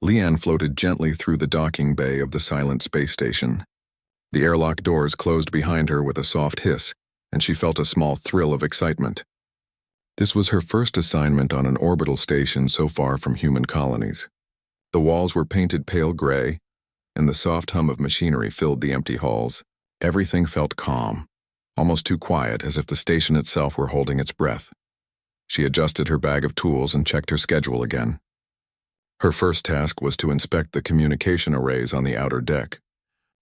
Leanne floated gently through the docking bay of the silent space station. The airlock doors closed behind her with a soft hiss, and she felt a small thrill of excitement. This was her first assignment on an orbital station so far from human colonies. The walls were painted pale gray, and the soft hum of machinery filled the empty halls. Everything felt calm, almost too quiet, as if the station itself were holding its breath. She adjusted her bag of tools and checked her schedule again. Her first task was to inspect the communication arrays on the outer deck.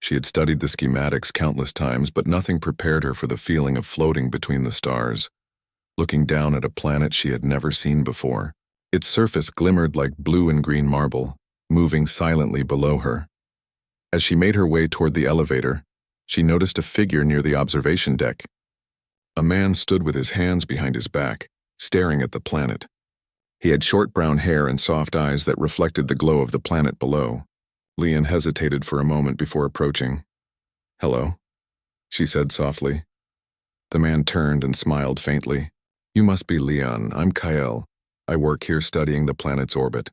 She had studied the schematics countless times, but nothing prepared her for the feeling of floating between the stars, looking down at a planet she had never seen before. Its surface glimmered like blue and green marble, moving silently below her. As she made her way toward the elevator, she noticed a figure near the observation deck. A man stood with his hands behind his back, staring at the planet. He had short brown hair and soft eyes that reflected the glow of the planet below. Leanne hesitated for a moment before approaching. "Hello," she said softly. The man turned and smiled faintly. "You must be Leon. I'm Kyle. I work here studying the planet's orbit.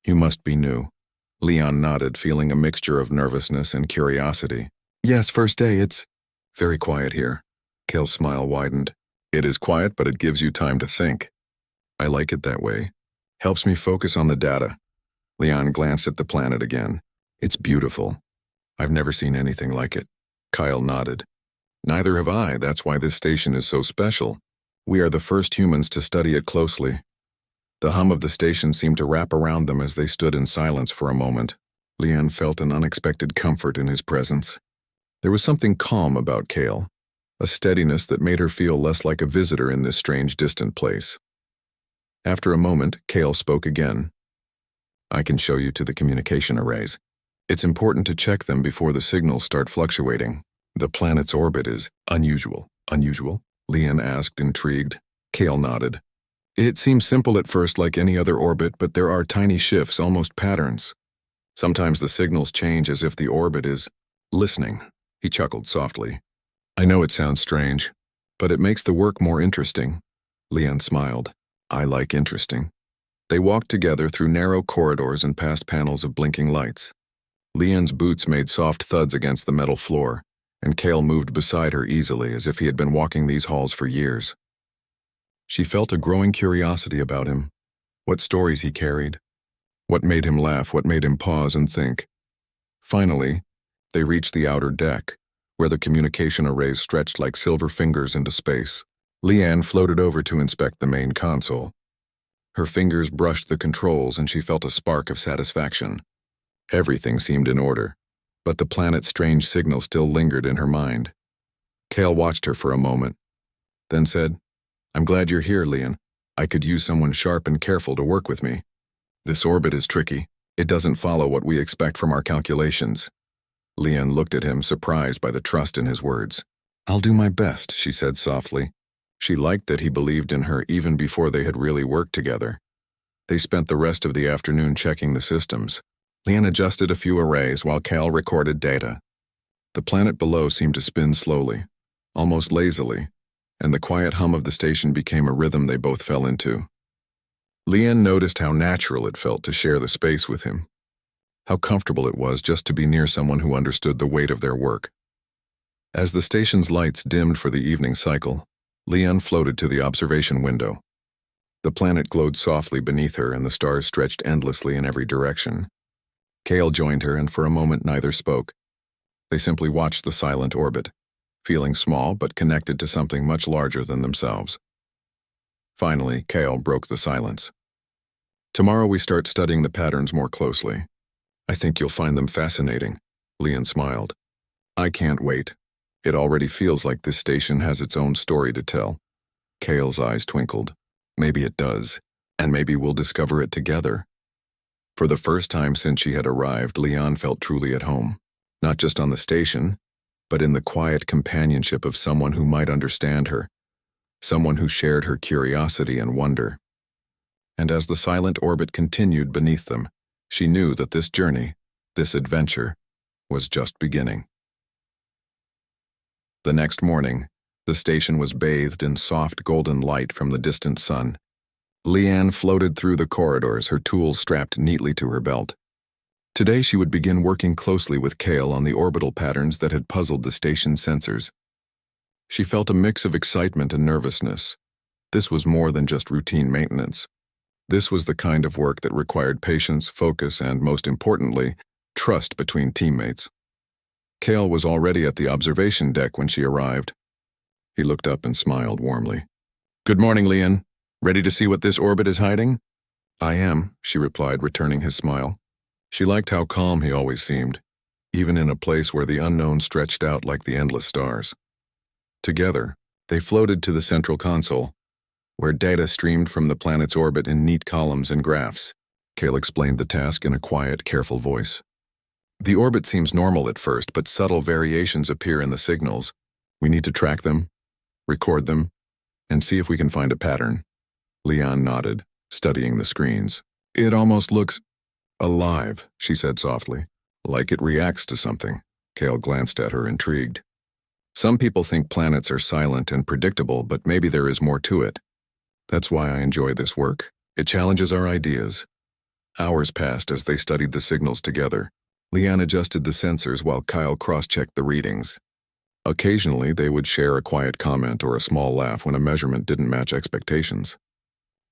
You must be new." Leon nodded, feeling a mixture of nervousness and curiosity. "Yes, first day. It's very quiet here." Kale's smile widened. "It is quiet, but it gives you time to think. I like it that way. Helps me focus on the data." Leon glanced at the planet again. "It's beautiful. I've never seen anything like it." Kyle nodded. "Neither have I. That's why this station is so special. We are the first humans to study it closely." The hum of the station seemed to wrap around them as they stood in silence for a moment. Leanne felt an unexpected comfort in his presence. There was something calm about Kale, a steadiness that made her feel less like a visitor in this strange, distant place. After a moment, Kale spoke again. "I can show you to the communication arrays. It's important to check them before the signals start fluctuating. The planet's orbit is unusual." "Unusual?" Leanne asked, intrigued. Kale nodded. "It seems simple at first, like any other orbit, but there are tiny shifts, almost patterns. Sometimes the signals change as if the orbit is listening." He chuckled softly. "I know it sounds strange, but it makes the work more interesting." Leanne smiled. "I like interesting." They walked together through narrow corridors and past panels of blinking lights. Leanne's boots made soft thuds against the metal floor, and Kale moved beside her easily as if he had been walking these halls for years. She felt a growing curiosity about him, what stories he carried, what made him laugh, what made him pause and think. Finally, they reached the outer deck, where the communication arrays stretched like silver fingers into space. Leanne floated over to inspect the main console. Her fingers brushed the controls and she felt a spark of satisfaction. Everything seemed in order, but the planet's strange signal still lingered in her mind. Kale watched her for a moment, then said, "I'm glad you're here, Leanne. I could use someone sharp and careful to work with me. This orbit is tricky. It doesn't follow what we expect from our calculations." Leanne looked at him, surprised by the trust in his words. "I'll do my best," she said softly. She liked that he believed in her even before they had really worked together. They spent the rest of the afternoon checking the systems. Leanne adjusted a few arrays while Cal recorded data. The planet below seemed to spin slowly, almost lazily, and the quiet hum of the station became a rhythm they both fell into. Leanne noticed how natural it felt to share the space with him, how comfortable it was just to be near someone who understood the weight of their work. As the station's lights dimmed for the evening cycle, Leanne floated to the observation window. The planet glowed softly beneath her and the stars stretched endlessly in every direction. Kale joined her, and for a moment neither spoke. They simply watched the silent orbit, feeling small but connected to something much larger than themselves. Finally, Kale broke the silence. "Tomorrow we start studying the patterns more closely. I think you'll find them fascinating." Leanne smiled. "I can't wait. It already feels like this station has its own story to tell." Kale's eyes twinkled. "Maybe it does, and maybe we'll discover it together." For the first time since she had arrived, Leanne felt truly at home, not just on the station, but in the quiet companionship of someone who might understand her, someone who shared her curiosity and wonder. And as the silent orbit continued beneath them, she knew that this journey, this adventure, was just beginning. The next morning, the station was bathed in soft golden light from the distant sun. Leanne floated through the corridors, her tools strapped neatly to her belt. Today she would begin working closely with Kale on the orbital patterns that had puzzled the station's sensors. She felt a mix of excitement and nervousness. This was more than just routine maintenance. This was the kind of work that required patience, focus, and, most importantly, trust between teammates. Kale was already at the observation deck when she arrived. He looked up and smiled warmly. "Good morning, Leon. Ready to see what this orbit is hiding?" "I am," she replied, returning his smile. She liked how calm he always seemed, even in a place where the unknown stretched out like the endless stars. Together, they floated to the central console, where data streamed from the planet's orbit in neat columns and graphs. Kale explained the task in a quiet, careful voice. "The orbit seems normal at first, but subtle variations appear in the signals. We need to track them, record them, and see if we can find a pattern." Leon nodded, studying the screens. "It almost looks alive," she said softly. "Like it reacts to something." Kale glanced at her, intrigued. "Some people think planets are silent and predictable, but maybe there is more to it. That's why I enjoy this work. It challenges our ideas." Hours passed as they studied the signals together. Leon adjusted the sensors while Kyle cross-checked the readings. Occasionally, they would share a quiet comment or a small laugh when a measurement didn't match expectations.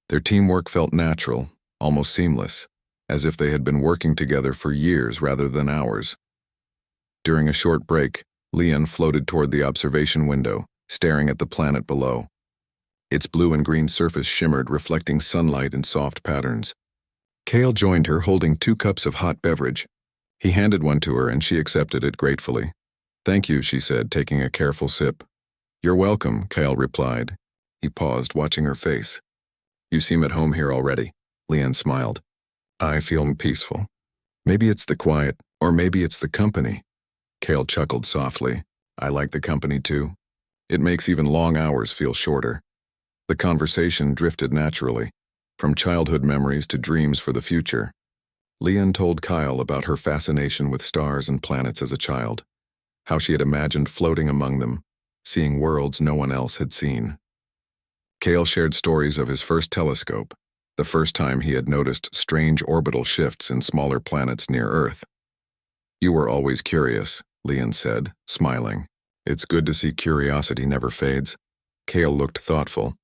Their teamwork felt natural, almost seamless, as if they had been working together for years rather than hours. During a short break, Leon floated toward the observation window, staring at the planet below. Its blue and green surface shimmered, reflecting sunlight in soft patterns. Kale joined her, holding 2 cups of hot beverage. He handed one to her, and she accepted it gratefully. "Thank you," she said, taking a careful sip. "You're welcome," Kale replied. He paused, watching her face. "You seem at home here already." Leon smiled. "I feel peaceful. Maybe it's the quiet, or maybe it's the company." Kale chuckled softly. "I like the company too. It makes even long hours feel shorter." The conversation drifted naturally, from childhood memories to dreams for the future. Leon told Kyle about her fascination with stars and planets as a child, how she had imagined floating among them, seeing worlds no one else had seen. Kale shared stories of his first telescope, the first time he had noticed strange orbital shifts in smaller planets near Earth. "You were always curious," Leon said, smiling. "It's good to see curiosity never fades." Kale looked thoughtful.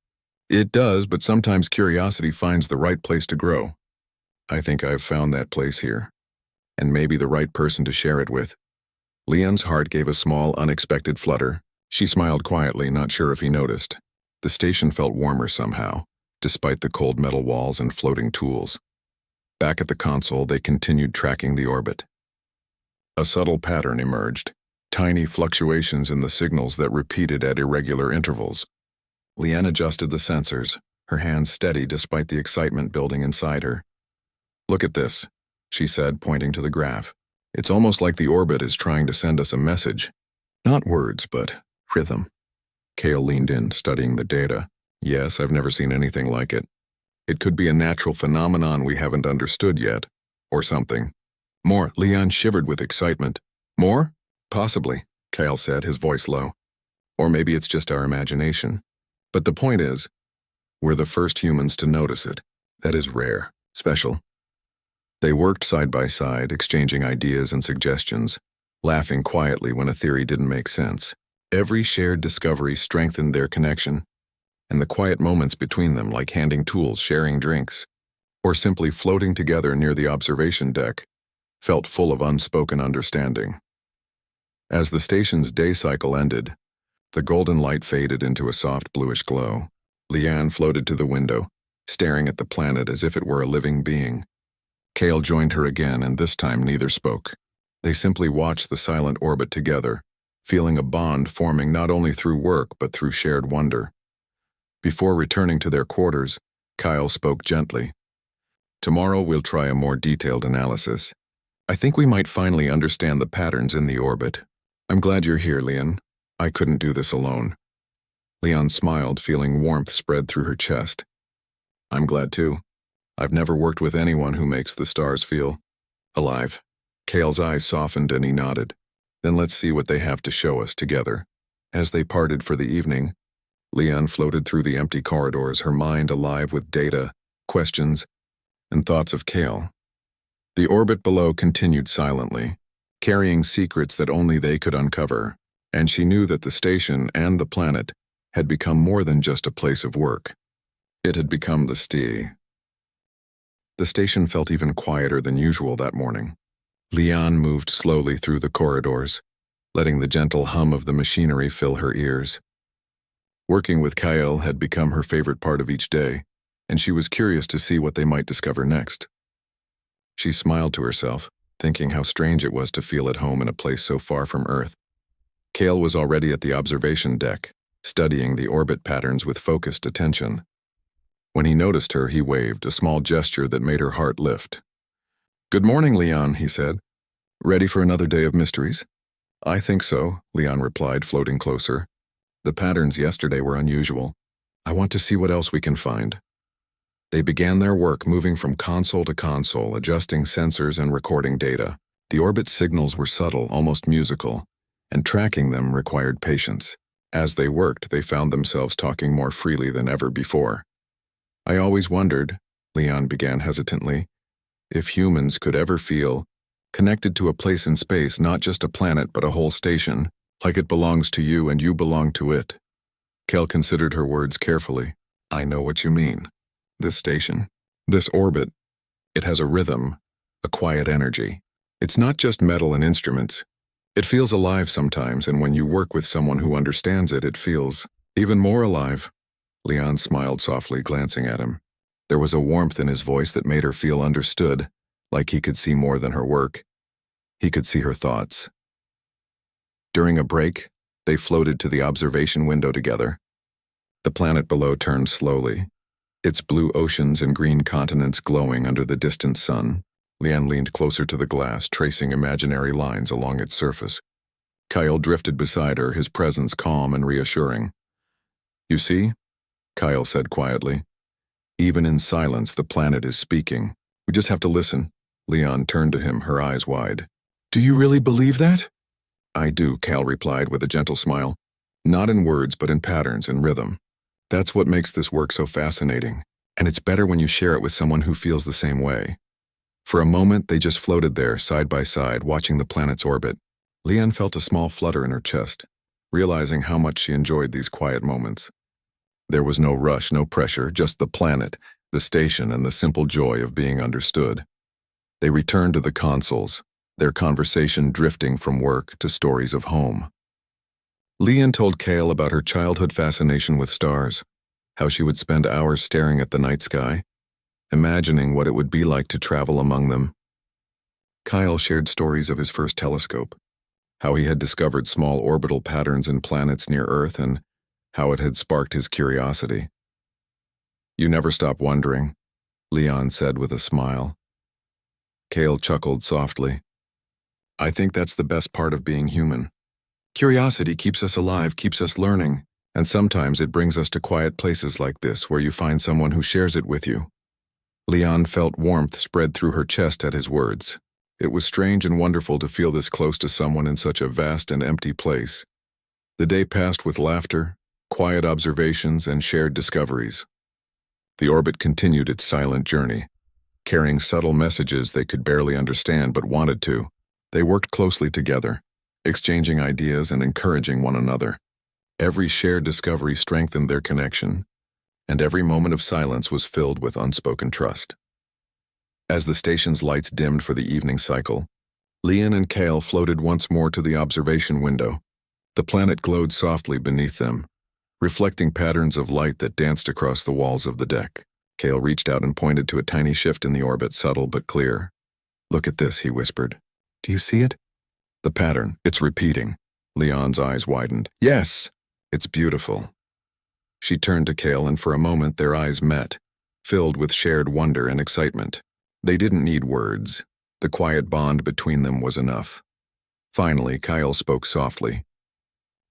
"It does, but sometimes curiosity finds the right place to grow. I think I've found that place here, and maybe the right person to share it with." Leon's heart gave a small, unexpected flutter. She smiled quietly, not sure if he noticed. The station felt warmer somehow, despite the cold metal walls and floating tools. Back at the console, they continued tracking the orbit. A subtle pattern emerged, tiny fluctuations in the signals that repeated at irregular intervals. Leanne adjusted the sensors, her hands steady despite the excitement building inside her. "Look at this," she said, pointing to the graph. "It's almost like the orbit is trying to send us a message. Not words, but rhythm." Kale leaned in, studying the data. "Yes, I've never seen anything like it. It could be a natural phenomenon we haven't understood yet, or something." "More," Leon shivered with excitement. "More? Possibly," Kale said, his voice low. "Or maybe it's just our imagination. But the point is, we're the first humans to notice it. That is rare, special." They worked side by side, exchanging ideas and suggestions, laughing quietly when a theory didn't make sense. Every shared discovery strengthened their connection, and the quiet moments between them, like handing tools, sharing drinks, or simply floating together near the observation deck, felt full of unspoken understanding. As the station's day cycle ended, the golden light faded into a soft bluish glow. Leanne floated to the window, staring at the planet as if it were a living being. Kale joined her again, and this time neither spoke. They simply watched the silent orbit together, feeling a bond forming not only through work but through shared wonder. Before returning to their quarters, Kyle spoke gently. "Tomorrow we'll try a more detailed analysis. I think we might finally understand the patterns in the orbit. I'm glad you're here, Leon. I couldn't do this alone." Leon smiled, feeling warmth spread through her chest. "I'm glad too. I've never worked with anyone who makes the stars feel alive." Kale's eyes softened and he nodded. "Then let's see what they have to show us together." As they parted for the evening, Leon floated through the empty corridors, her mind alive with data, questions, and thoughts of Kale. The orbit below continued silently, carrying secrets that only they could uncover, and she knew that the station and the planet had become more than just a place of work. It had become the STI. The station felt even quieter than usual that morning. Leon moved slowly through the corridors, letting the gentle hum of the machinery fill her ears. Working with Kyle had become her favorite part of each day, and she was curious to see what they might discover next. She smiled to herself, thinking how strange it was to feel at home in a place so far from Earth. Kale was already at the observation deck, studying the orbit patterns with focused attention. When he noticed her, he waved, a small gesture that made her heart lift. "Good morning, Leon," he said. "Ready for another day of mysteries?" "I think so," Leon replied, floating closer. "The patterns yesterday were unusual. I want to see what else we can find." They began their work, moving from console to console, adjusting sensors and recording data. The orbit signals were subtle, almost musical, and tracking them required patience. As they worked, they found themselves talking more freely than ever before. "I always wondered," Leon began hesitantly, "if humans could ever feel connected to a place in space, not just a planet but a whole station, like it belongs to you and you belong to it." Kel considered her words carefully. "I know what you mean. This station, this orbit, it has a rhythm, a quiet energy. It's not just metal and instruments. It feels alive sometimes, and when you work with someone who understands it, it feels even more alive." Leon smiled softly, glancing at him. There was a warmth in his voice that made her feel understood, like he could see more than her work. He could see her thoughts. During a break, they floated to the observation window together. The planet below turned slowly, its blue oceans and green continents glowing under the distant sun. Leon leaned closer to the glass, tracing imaginary lines along its surface. Kyle drifted beside her, his presence calm and reassuring. "You see?" Kyle said quietly. "Even in silence, the planet is speaking. We just have to listen." Leon turned to him, her eyes wide. "Do you really believe that?" "I do," Cal replied with a gentle smile. "Not in words, but in patterns and rhythm. That's what makes this work so fascinating, and it's better when you share it with someone who feels the same way." For a moment, they just floated there, side by side, watching the planet's orbit. Leon felt a small flutter in her chest, realizing how much she enjoyed these quiet moments. There was no rush, no pressure, just the planet, the station, and the simple joy of being understood. They returned to the consoles, their conversation drifting from work to stories of home. Leon told Kale about her childhood fascination with stars, how she would spend hours staring at the night sky, imagining what it would be like to travel among them. Kyle shared stories of his first telescope, how he had discovered small orbital patterns in planets near Earth and how it had sparked his curiosity. "You never stop wondering," Leon said with a smile. Kale chuckled softly. "I think that's the best part of being human. Curiosity keeps us alive, keeps us learning, and sometimes it brings us to quiet places like this where you find someone who shares it with you." Leon felt warmth spread through her chest at his words. It was strange and wonderful to feel this close to someone in such a vast and empty place. The day passed with laughter, quiet observations, and shared discoveries. The orbit continued its silent journey, carrying subtle messages they could barely understand but wanted to. They worked closely together, exchanging ideas and encouraging one another. Every shared discovery strengthened their connection, and every moment of silence was filled with unspoken trust. As the station's lights dimmed for the evening cycle, Leon and Kale floated once more to the observation window. The planet glowed softly beneath them, reflecting patterns of light that danced across the walls of the deck. Kale reached out and pointed to a tiny shift in the orbit, subtle but clear. "Look at this," he whispered. "Do you see it?" "The pattern, it's repeating." Leon's eyes widened. "Yes, it's beautiful." She turned to Kale, and for a moment their eyes met, filled with shared wonder and excitement. They didn't need words. The quiet bond between them was enough. Finally, Kyle spoke softly.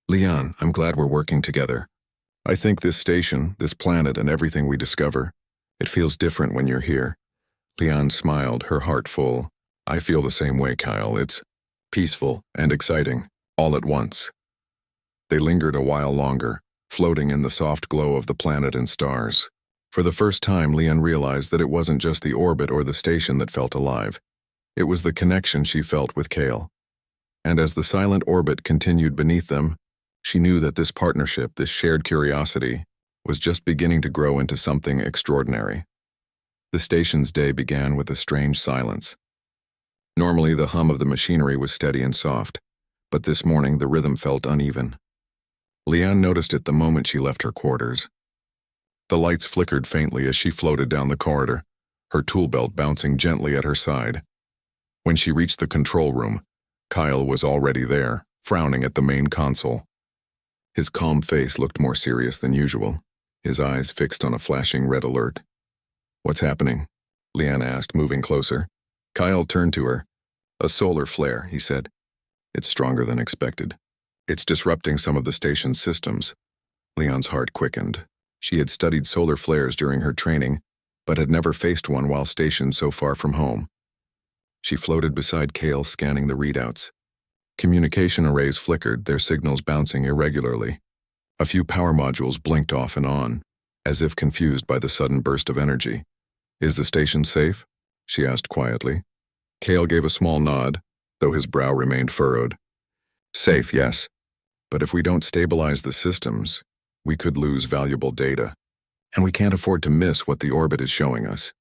"Leon, I'm glad we're working together. I think this station, this planet, and everything we discover, it feels different when you're here." Leon smiled, her heart full. "I feel the same way, Kyle. It's peaceful and exciting, all at once." They lingered a while longer, floating in the soft glow of the planet and stars. For the first time, Leon realized that it wasn't just the orbit or the station that felt alive. It was the connection she felt with Kale. And as the silent orbit continued beneath them, she knew that this partnership, this shared curiosity, was just beginning to grow into something extraordinary. The station's day began with a strange silence. Normally, the hum of the machinery was steady and soft, but this morning the rhythm felt uneven. Leanne noticed it the moment she left her quarters. The lights flickered faintly as she floated down the corridor, her tool belt bouncing gently at her side. When she reached the control room, Kyle was already there, frowning at the main console. His calm face looked more serious than usual, his eyes fixed on a flashing red alert. "What's happening?" Leanne asked, moving closer. Kyle turned to her. "A solar flare," he said. "It's stronger than expected. It's disrupting some of the station's systems." Leanne's heart quickened. She had studied solar flares during her training, but had never faced one while stationed so far from home. She floated beside Kale, scanning the readouts. Communication arrays flickered, their signals bouncing irregularly. A few power modules blinked off and on, as if confused by the sudden burst of energy. "Is the station safe?" she asked quietly. Kale gave a small nod, though his brow remained furrowed. "Safe, yes. But if we don't stabilize the systems, we could lose valuable data. And we can't afford to miss what the orbit is showing us."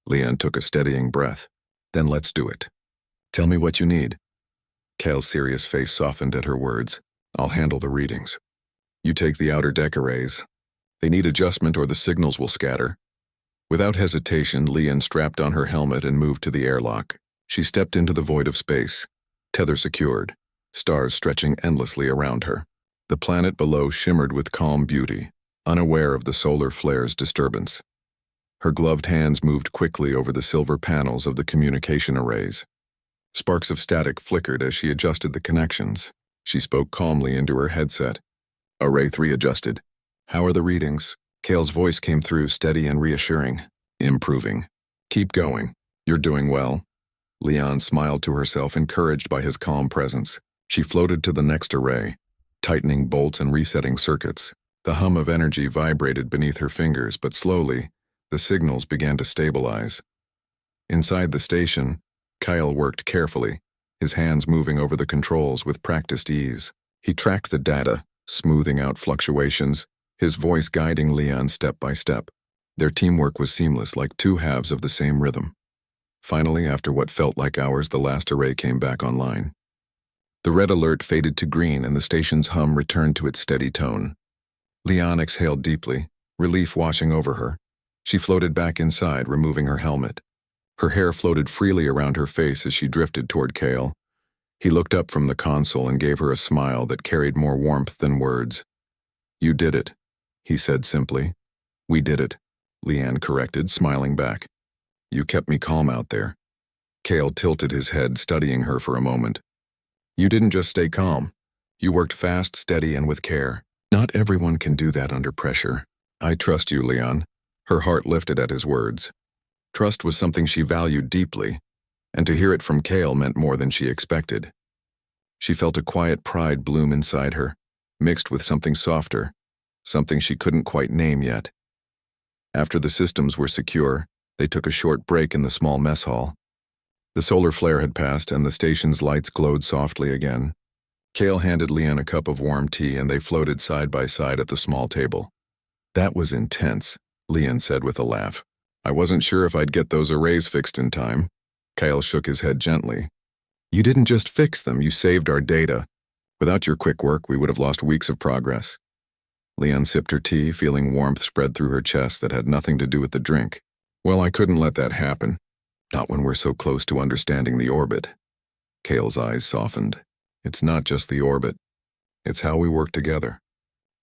Leanne took a steadying breath. "Then let's do it. Tell me what you need." Kale's serious face softened at her words. "I'll handle the readings. You take the outer deck arrays. They need adjustment or the signals will scatter." Without hesitation, Leanne strapped on her helmet and moved to the airlock. She stepped into the void of space, tether secured, stars stretching endlessly around her. The planet below shimmered with calm beauty, unaware of the solar flare's disturbance. Her gloved hands moved quickly over the silver panels of the communication arrays. Sparks of static flickered as she adjusted the connections. She spoke calmly into her headset. "Array 3 adjusted. How are the readings?" Kale's voice came through, steady and reassuring. "Improving. Keep going. You're doing well." Leanne smiled to herself, encouraged by his calm presence. She floated to the next array, tightening bolts and resetting circuits. The hum of energy vibrated beneath her fingers, but slowly, the signals began to stabilize. Inside the station, Kyle worked carefully, his hands moving over the controls with practiced ease. He tracked the data, smoothing out fluctuations, his voice guiding Leanne step by step. Their teamwork was seamless, like two halves of the same rhythm. Finally, after what felt like hours, the last array came back online. The red alert faded to green and the station's hum returned to its steady tone. Leanne exhaled deeply, relief washing over her. She floated back inside, removing her helmet. Her hair floated freely around her face as she drifted toward Kale. He looked up from the console and gave her a smile that carried more warmth than words. "You did it," he said simply. "We did it," Leanne corrected, smiling back. "You kept me calm out there." Kale tilted his head, studying her for a moment. "You didn't just stay calm. You worked fast, steady, and with care. Not everyone can do that under pressure. I trust you, Leanne." Her heart lifted at his words. Trust was something she valued deeply, and to hear it from Kale meant more than she expected. She felt a quiet pride bloom inside her, mixed with something softer, something she couldn't quite name yet. After the systems were secure, they took a short break in the small mess hall. The solar flare had passed and the station's lights glowed softly again. Kale handed Leanne a cup of warm tea and they floated side by side at the small table. "That was intense," Leanne said with a laugh. "I wasn't sure if I'd get those arrays fixed in time." Kyle shook his head gently. "You didn't just fix them, you saved our data. Without your quick work, we would have lost weeks of progress." Leanne sipped her tea, feeling warmth spread through her chest that had nothing to do with the drink. "Well, I couldn't let that happen. Not when we're so close to understanding the orbit." Kale's eyes softened. "It's not just the orbit. It's how we work together.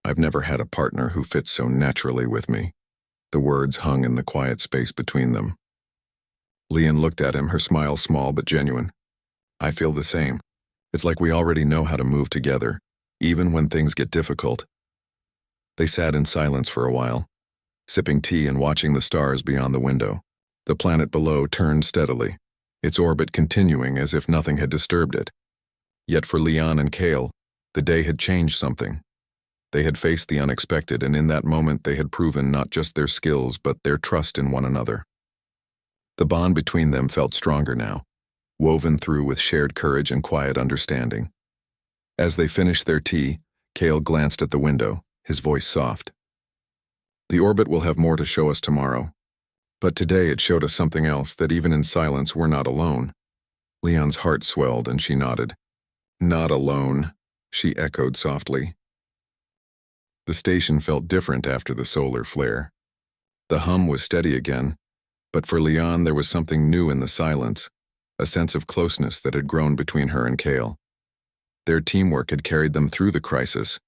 I've never had a partner who fits so naturally with me." The words hung in the quiet space between them. Leanne looked at him, her smile small but genuine. "I feel the same. It's like we already know how to move together, even when things get difficult." They sat in silence for a while, sipping tea and watching the stars beyond the window. The planet below turned steadily, its orbit continuing as if nothing had disturbed it. Yet for Leanne and Kale, the day had changed something. They had faced the unexpected, and in that moment they had proven not just their skills but their trust in one another. The bond between them felt stronger now, woven through with shared courage and quiet understanding. As they finished their tea, Cale glanced at the window, his voice soft. The orbit will have more to show us tomorrow. But today it showed us something else, that even in silence we're not alone. Leon's heart swelled and she nodded. Not alone, she echoed softly. The station felt different after the solar flare. The hum was steady again, but for Leon there was something new in the silence, a sense of closeness that had grown between her and Cale. Their teamwork had carried them through the crisis,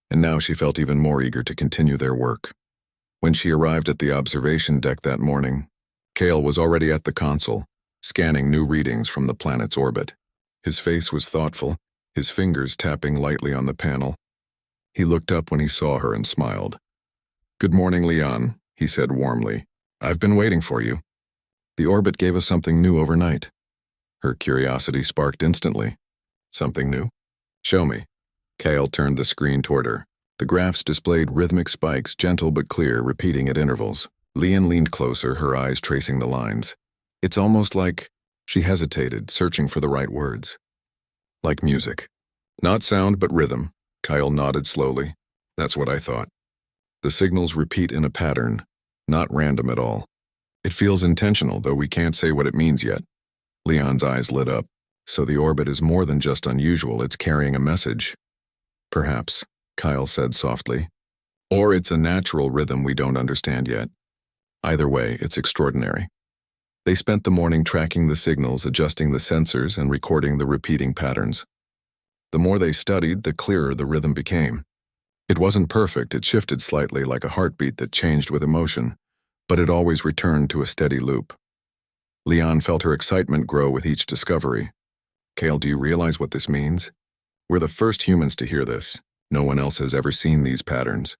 and now she felt even more eager to continue their work. When she arrived at the observation deck that morning, Cale was already at the console, scanning new readings from the planet's orbit. His face was thoughtful, his fingers tapping lightly on the panel. He looked up when he saw her and smiled. "Good morning, Leon," he said warmly. "I've been waiting for you. The orbit gave us something new overnight." Her curiosity sparked instantly. "Something new? Show me." Cale turned the screen toward her. The graphs displayed rhythmic spikes, gentle but clear, repeating at intervals. Leon leaned closer, her eyes tracing the lines. "It's almost like—" She hesitated, searching for the right words. "Like music. Not sound, but rhythm." Kyle nodded slowly. "That's what I thought. The signals repeat in a pattern, not random at all. It feels intentional, though we can't say what it means yet." Leon's eyes lit up. "So the orbit is more than just unusual, it's carrying a message." "Perhaps," Kyle said softly. "Or it's a natural rhythm we don't understand yet. Either way, it's extraordinary." They spent the morning tracking the signals, adjusting the sensors, and recording the repeating patterns. The more they studied, the clearer the rhythm became. It wasn't perfect, it shifted slightly like a heartbeat that changed with emotion, but it always returned to a steady loop. Leon felt her excitement grow with each discovery. "Cale, do you realize what this means? We're the first humans to hear this. No one else has ever seen these patterns."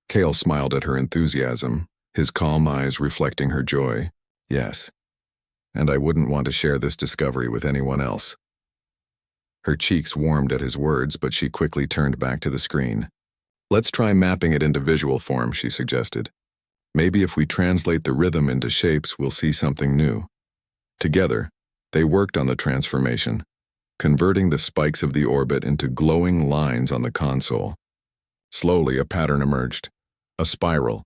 Cale smiled at her enthusiasm, his calm eyes reflecting her joy. "Yes. And I wouldn't want to share this discovery with anyone else." Her cheeks warmed at his words, but she quickly turned back to the screen. "Let's try mapping it into visual form," she suggested. "Maybe if we translate the rhythm into shapes, we'll see something new." Together, they worked on the transformation, converting the spikes of the orbit into glowing lines on the console. Slowly, a pattern emerged, a spiral,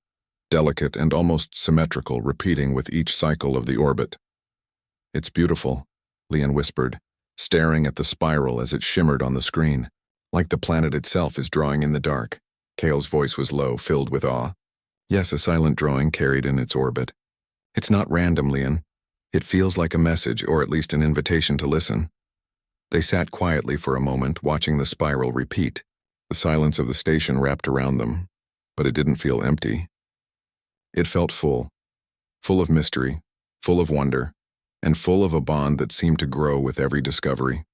delicate and almost symmetrical, repeating with each cycle of the orbit. "It's beautiful," Leon whispered, staring at the spiral as it shimmered on the screen, like the planet itself is drawing in the dark. Cale's voice was low, filled with awe. "Yes, a silent drawing carried in its orbit. It's not random, Leon. It feels like a message, or at least an invitation to listen." They sat quietly for a moment, watching the spiral repeat. The silence of the station wrapped around them, but it didn't feel empty. It felt full of mystery, full of wonder, and full of a bond that seemed to grow with every discovery.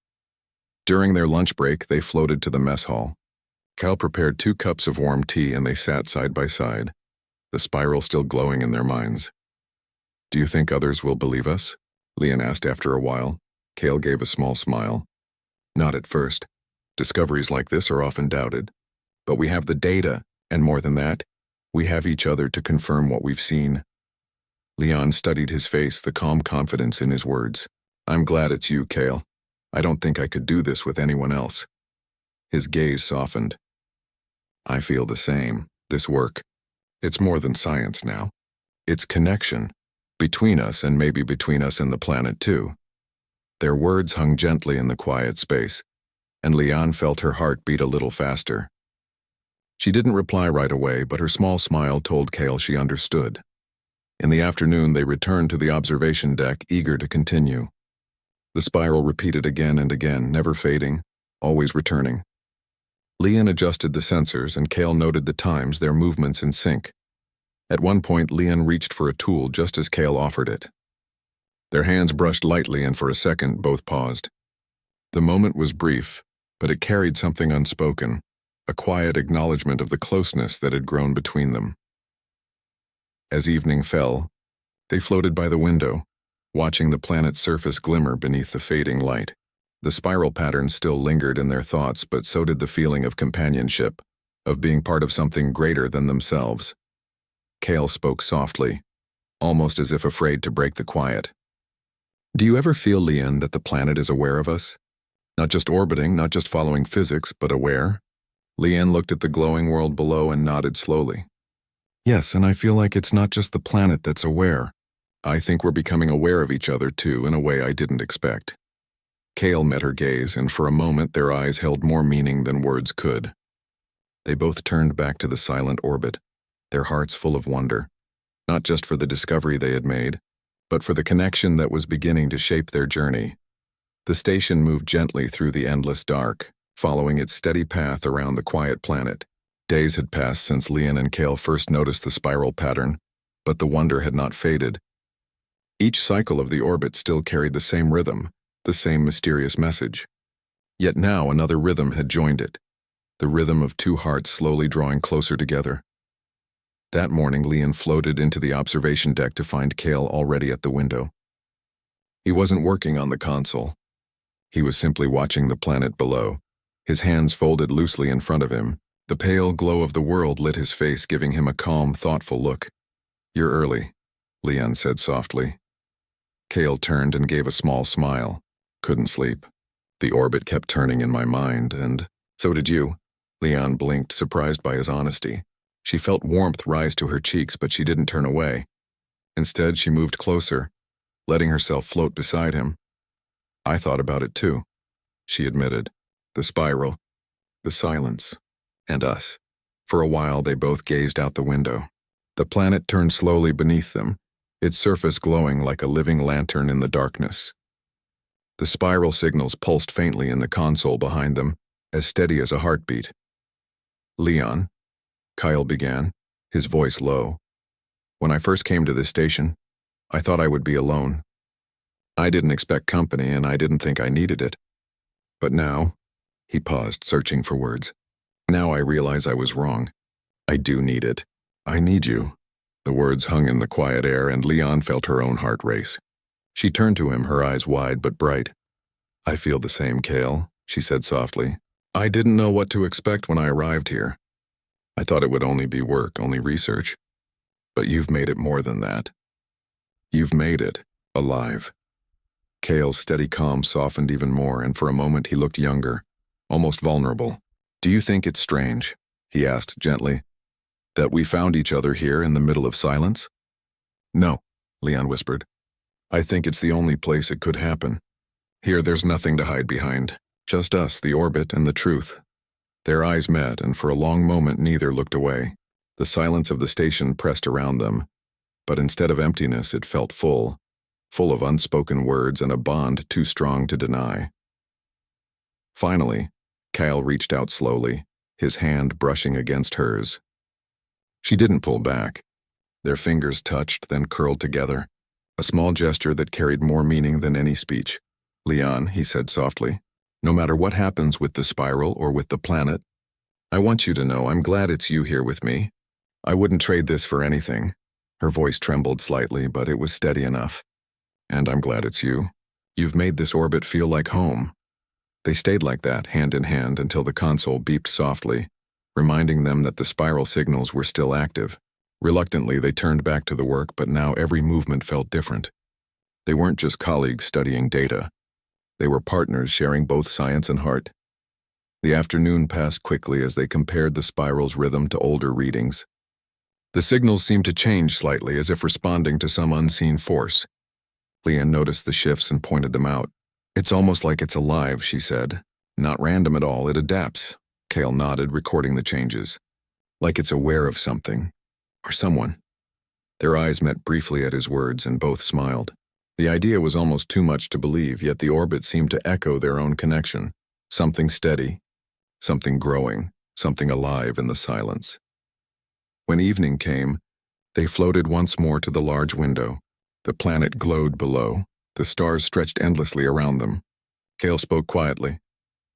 During their lunch break, they floated to the mess hall. Cal prepared 2 cups of warm tea and they sat side by side, the spiral still glowing in their minds. "Do you think others will believe us?" Leon asked after a while. Cale gave a small smile. "Not at first. Discoveries like this are often doubted. But we have the data, and more than that, we have each other to confirm what we've seen." Leon studied his face, the calm confidence in his words. "I'm glad it's you, Cale. I don't think I could do this with anyone else." His gaze softened. "I feel the same. This work, it's more than science now. It's connection. Between us, and maybe between us and the planet too." Their words hung gently in the quiet space, and Leon felt her heart beat a little faster. She didn't reply right away, but her small smile told Cale she understood. In the afternoon, they returned to the observation deck, eager to continue. The spiral repeated again and again, never fading, always returning. Leon adjusted the sensors, and Cale noted the times, their movements in sync. At one point, Leon reached for a tool just as Cale offered it. Their hands brushed lightly, and for a second, both paused. The moment was brief, but it carried something unspoken, a quiet acknowledgement of the closeness that had grown between them. As evening fell, they floated by the window, watching the planet's surface glimmer beneath the fading light. The spiral pattern still lingered in their thoughts, but so did the feeling of companionship, of being part of something greater than themselves. Cale spoke softly, almost as if afraid to break the quiet. Do you ever feel, Leon, that the planet is aware of us? Not just orbiting, not just following physics, but aware? Leanne looked at the glowing world below and nodded slowly. Yes, and I feel like it's not just the planet that's aware. I think we're becoming aware of each other, too, in a way I didn't expect. Kale met her gaze, and for a moment their eyes held more meaning than words could. They both turned back to the silent orbit, their hearts full of wonder, not just for the discovery they had made, but for the connection that was beginning to shape their journey. The station moved gently through the endless dark, following its steady path around the quiet planet. Days had passed since Leon and Kale first noticed the spiral pattern, but the wonder had not faded. Each cycle of the orbit still carried the same rhythm, the same mysterious message. Yet now another rhythm had joined it, the rhythm of two hearts slowly drawing closer together. That morning, Leon floated into the observation deck to find Kale already at the window. He wasn't working on the console. He was simply watching the planet below, his hands folded loosely in front of him. The pale glow of the world lit his face, giving him a calm, thoughtful look. "You're early," Leon said softly. Kale turned and gave a small smile. "Couldn't sleep. The orbit kept turning in my mind, and so did you." Leon blinked, surprised by his honesty. She felt warmth rise to her cheeks, but she didn't turn away. Instead, she moved closer, letting herself float beside him. "I thought about it too," she admitted. "The spiral, the silence, and us." For a while, they both gazed out the window. The planet turned slowly beneath them, its surface glowing like a living lantern in the darkness. The spiral signals pulsed faintly in the console behind them, as steady as a heartbeat. "Leon," Kyle began, his voice low. "When I first came to this station, I thought I would be alone. I didn't expect company, and I didn't think I needed it. But now," he paused, searching for words, "now I realize I was wrong. I do need it. I need you." The words hung in the quiet air, and Leon felt her own heart race. She turned to him, her eyes wide but bright. "I feel the same, Kale," she said softly. "I didn't know what to expect when I arrived here. I thought it would only be work, only research. But you've made it more than that. You've made it alive." Kale's steady calm softened even more, and for a moment he looked younger, almost vulnerable. "Do you think it's strange," he asked gently, "that we found each other here in the middle of silence?" "No," Leon whispered. "I think it's the only place it could happen. Here there's nothing to hide behind, just us, the orbit, and the truth." Their eyes met, and for a long moment neither looked away. The silence of the station pressed around them, but instead of emptiness it felt full of unspoken words and a bond too strong to deny. Finally, Kyle reached out slowly, his hand brushing against hers. She didn't pull back. Their fingers touched, then curled together, a small gesture that carried more meaning than any speech. "Leon," he said softly, "no matter what happens with the spiral or with the planet, I want you to know I'm glad it's you here with me. I wouldn't trade this for anything." Her voice trembled slightly, but it was steady enough. "And I'm glad it's you. You've made this orbit feel like home." They stayed like that, hand in hand, until the console beeped softly, reminding them that the spiral signals were still active. Reluctantly, they turned back to the work, but now every movement felt different. They weren't just colleagues studying data. They were partners sharing both science and heart. The afternoon passed quickly as they compared the spiral's rhythm to older readings. The signals seemed to change slightly, as if responding to some unseen force. Leanne noticed the shifts and pointed them out. "It's almost like it's alive," she said. "Not random at all, it adapts." Kale nodded, recording the changes. "Like it's aware of something. Or someone." Their eyes met briefly at his words, and both smiled. The idea was almost too much to believe, yet the orbit seemed to echo their own connection. Something steady, something growing, something alive in the silence. When evening came, they floated once more to the large window. The planet glowed below. The stars stretched endlessly around them. Kale spoke quietly.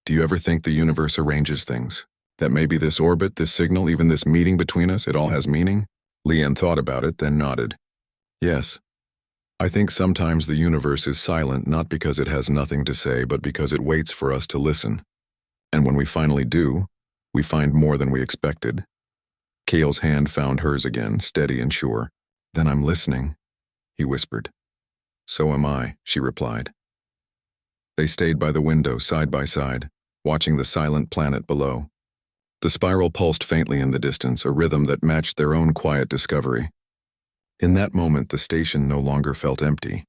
"Do you ever think the universe arranges things? That maybe this orbit, this signal, even this meeting between us, it all has meaning?" Leanne thought about it, then nodded. "Yes. I think sometimes the universe is silent not because it has nothing to say, but because it waits for us to listen. And when we finally do, we find more than we expected." Kale's hand found hers again, steady and sure. "Then I'm listening," he whispered. "So am I," she replied. They stayed by the window, side by side, watching the silent planet below. The spiral pulsed faintly in the distance, a rhythm that matched their own quiet discovery. In that moment, the station no longer felt empty.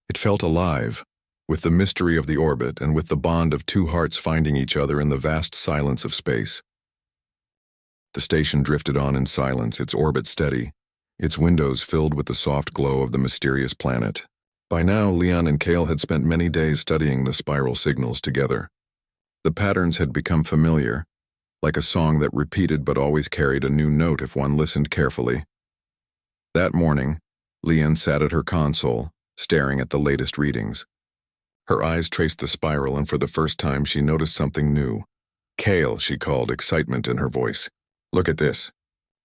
It felt alive, with the mystery of the orbit and with the bond of two hearts finding each other in the vast silence of space. The station drifted on in silence, its orbit steady, its windows filled with the soft glow of the mysterious planet. By now, Leon and Cale had spent many days studying the spiral signals together. The patterns had become familiar, like a song that repeated but always carried a new note if one listened carefully. That morning, Leon sat at her console, staring at the latest readings. Her eyes traced the spiral, and for the first time she noticed something new. "Cale," she called, excitement in her voice. "Look at this.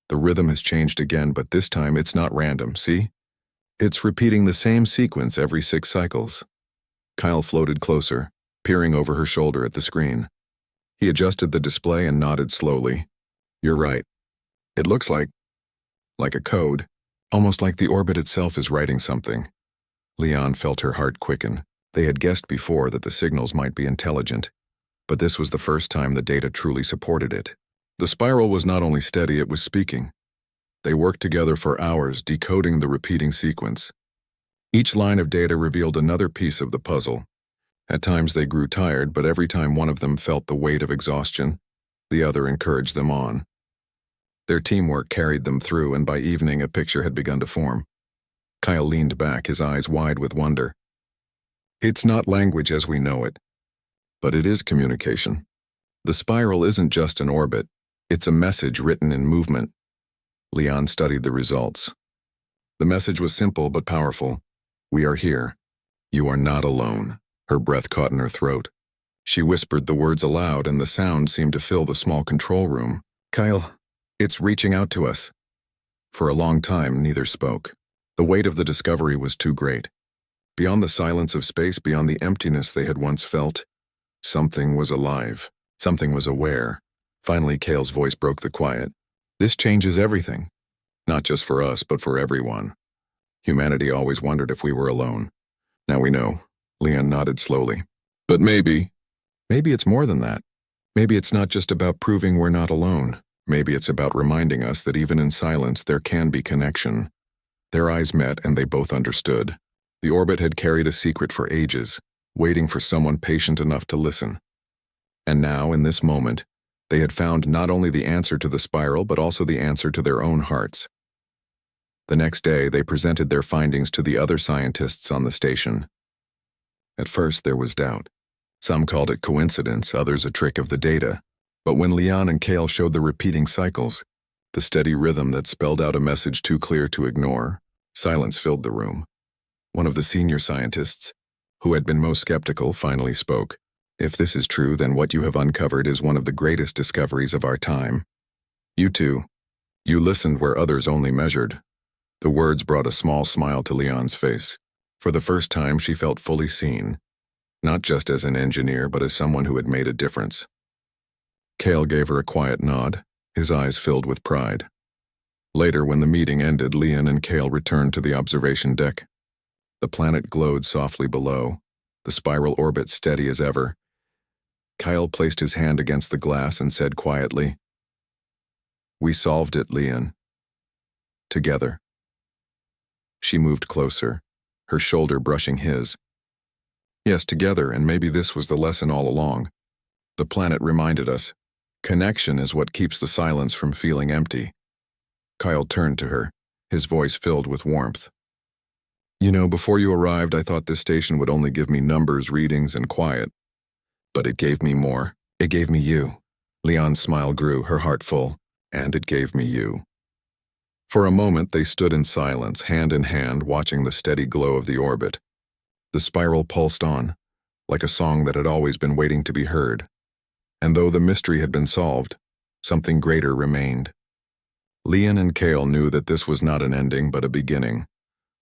The rhythm has changed again, but this time it's not random, see? It's repeating the same sequence every 6 cycles." Kyle floated closer, peering over her shoulder at the screen. He adjusted the display and nodded slowly. "You're right. It looks like a code, almost like the orbit itself is writing something." Leon felt her heart quicken. They had guessed before that the signals might be intelligent, but this was the first time the data truly supported it. The spiral was not only steady, it was speaking. They worked together for hours, decoding the repeating sequence. Each line of data revealed another piece of the puzzle. At times they grew tired, but every time one of them felt the weight of exhaustion, the other encouraged them on. Their teamwork carried them through, and by evening a picture had begun to form. Kyle leaned back, his eyes wide with wonder. "It's not language as we know it, but it is communication. The spiral isn't just an orbit, it's a message written in movement." Leon studied the results. The message was simple but powerful. "We are here. You are not alone." Her breath caught in her throat. She whispered the words aloud, and the sound seemed to fill the small control room. "Kyle, it's reaching out to us." For a long time, neither spoke. The weight of the discovery was too great. Beyond the silence of space, beyond the emptiness they had once felt, something was alive. Something was aware. Finally, Cale's voice broke the quiet. "This changes everything. Not just for us, but for everyone. Humanity always wondered if we were alone. Now we know." Leon nodded slowly. "But maybe it's more than that. Maybe it's not just about proving we're not alone. Maybe it's about reminding us that even in silence there can be connection." Their eyes met, and they both understood. The orbit had carried a secret for ages, waiting for someone patient enough to listen. And now, in this moment, they had found not only the answer to the spiral, but also the answer to their own hearts. The next day, they presented their findings to the other scientists on the station. At first, there was doubt. Some called it coincidence, others a trick of the data. But when Leon and Cale showed the repeating cycles, the steady rhythm that spelled out a message too clear to ignore, silence filled the room. One of the senior scientists, who had been most skeptical, finally spoke. "If this is true, then what you have uncovered is one of the greatest discoveries of our time. You listened where others only measured." The words brought a small smile to Leon's face. For the first time, she felt fully seen, not just as an engineer, but as someone who had made a difference. Cale gave her a quiet nod, his eyes filled with pride. Later, when the meeting ended, Leon and Cale returned to the observation deck. The planet glowed softly below, the spiral orbit steady as ever. Kyle placed his hand against the glass and said quietly, "We solved it, Leon. Together." She moved closer, her shoulder brushing his. "Yes, together, and maybe this was the lesson all along. The planet reminded us, connection is what keeps the silence from feeling empty." Kyle turned to her, his voice filled with warmth. "You know, before you arrived, I thought this station would only give me numbers, readings, and quiet. But it gave me more. It gave me you." Leon's smile grew, her heart full. "And it gave me you." For a moment, they stood in silence, hand in hand, watching the steady glow of the orbit. The spiral pulsed on, like a song that had always been waiting to be heard. And though the mystery had been solved, something greater remained. Leon and Cale knew that this was not an ending, but a beginning.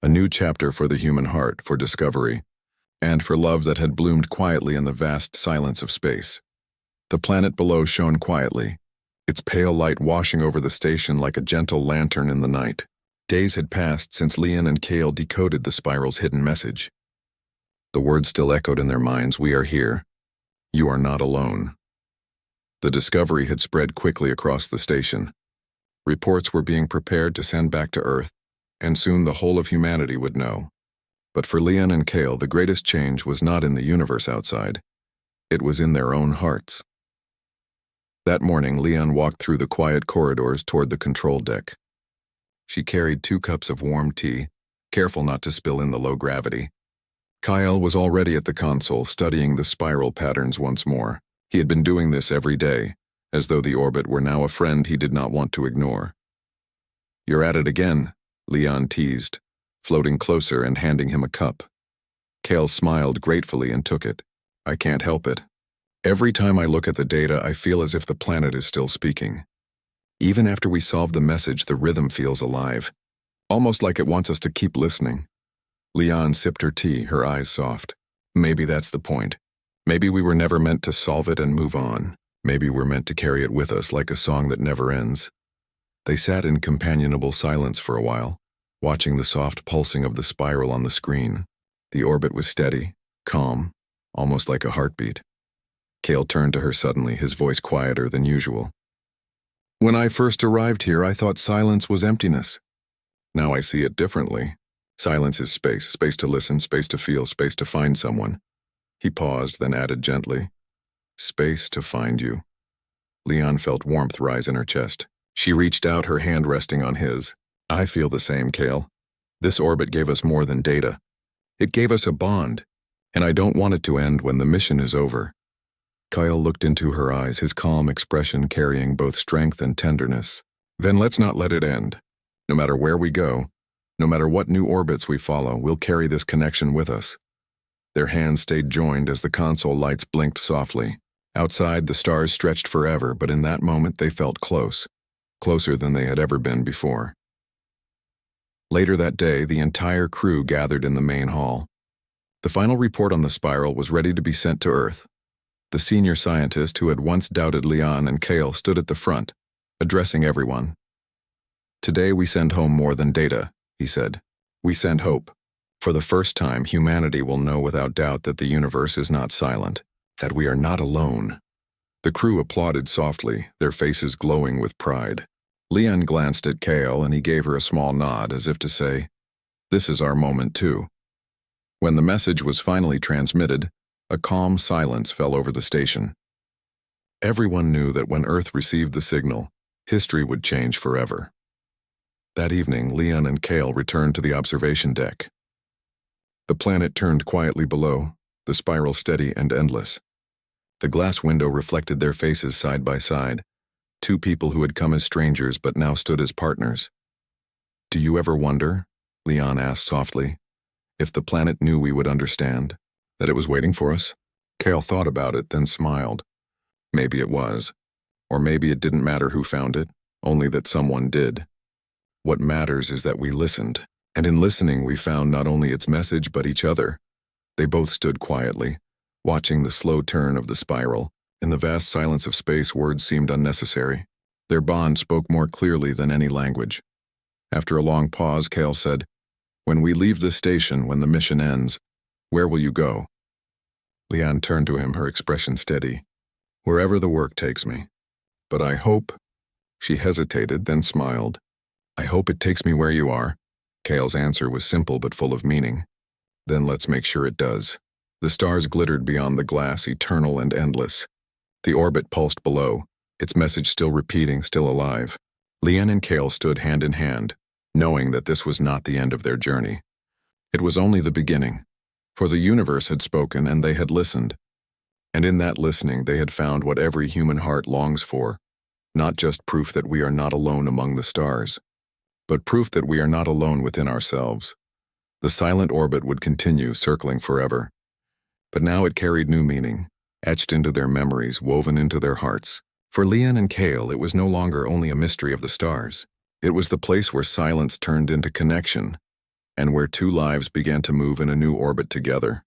A new chapter for the human heart, for discovery, and for love that had bloomed quietly in the vast silence of space. The planet below shone quietly, its pale light washing over the station like a gentle lantern in the night. Days had passed since Leon and Cale decoded the spiral's hidden message. The words still echoed in their minds, "We are here. You are not alone." The discovery had spread quickly across the station. Reports were being prepared to send back to Earth, and soon the whole of humanity would know. But for Leon and Kale, the greatest change was not in the universe outside. It was in their own hearts. That morning, Leon walked through the quiet corridors toward the control deck. She carried 2 cups of warm tea, careful not to spill in the low gravity. Kyle was already at the console, studying the spiral patterns once more. He had been doing this every day, as though the orbit were now a friend he did not want to ignore. "You're at it again," Leon teased, floating closer and handing him a cup. Kale smiled gratefully and took it. "I can't help it. Every time I look at the data, I feel as if the planet is still speaking. Even after we solve the message, the rhythm feels alive, almost like it wants us to keep listening." Leon sipped her tea, her eyes soft. "Maybe that's the point. Maybe we were never meant to solve it and move on. Maybe we're meant to carry it with us like a song that never ends." They sat in companionable silence for a while, watching the soft pulsing of the spiral on the screen. The orbit was steady, calm, almost like a heartbeat. Kale turned to her suddenly, his voice quieter than usual. "When I first arrived here, I thought silence was emptiness. Now I see it differently. Silence is space, space to listen, space to feel, space to find someone." He paused, then added gently, "Space to find you." Leon felt warmth rise in her chest. She reached out, her hand resting on his. "I feel the same, Kale. This orbit gave us more than data. It gave us a bond, and I don't want it to end when the mission is over." Kyle looked into her eyes, his calm expression carrying both strength and tenderness. "Then let's not let it end. No matter where we go, no matter what new orbits we follow, we'll carry this connection with us." Their hands stayed joined as the console lights blinked softly. Outside, the stars stretched forever, but in that moment they felt close, closer than they had ever been before. Later that day, the entire crew gathered in the main hall. The final report on the spiral was ready to be sent to Earth. The senior scientist who had once doubted Leon and Kale stood at the front, addressing everyone. "Today we send home more than data," he said. "We send hope. For the first time, humanity will know without doubt that the universe is not silent, that we are not alone." The crew applauded softly, their faces glowing with pride. Leon glanced at Kale and he gave her a small nod as if to say, "This is our moment too." When the message was finally transmitted, a calm silence fell over the station. Everyone knew that when Earth received the signal, history would change forever. That evening, Leon and Kale returned to the observation deck. The planet turned quietly below, the spiral steady and endless. The glass window reflected their faces side by side, 2 people who had come as strangers but now stood as partners. "Do you ever wonder," Leon asked softly, "if the planet knew we would understand, that it was waiting for us?" Kale thought about it, then smiled. Maybe it was. Or maybe it didn't matter who found it, only that someone did. What matters is that we listened, and in listening we found not only its message but each other. They both stood quietly, watching the slow turn of the spiral. In the vast silence of space, words seemed unnecessary. Their bond spoke more clearly than any language. After a long pause, Kale said, "When we leave this station, when the mission ends, where will you go?" Leon turned to him, her expression steady. "Wherever the work takes me. But I hope—" She hesitated, then smiled. "I hope it takes me where you are." Kale's answer was simple but full of meaning. "Then let's make sure it does." The stars glittered beyond the glass, eternal and endless. The orbit pulsed below, its message still repeating, still alive. Leon and Kale stood hand in hand, knowing that this was not the end of their journey. It was only the beginning, for the universe had spoken and they had listened. And in that listening they had found what every human heart longs for, not just proof that we are not alone among the stars, but proof that we are not alone within ourselves. The silent orbit would continue, circling forever. But now it carried new meaning, etched into their memories, woven into their hearts. For Leon and Kale, it was no longer only a mystery of the stars. It was the place where silence turned into connection, and where 2 lives began to move in a new orbit together.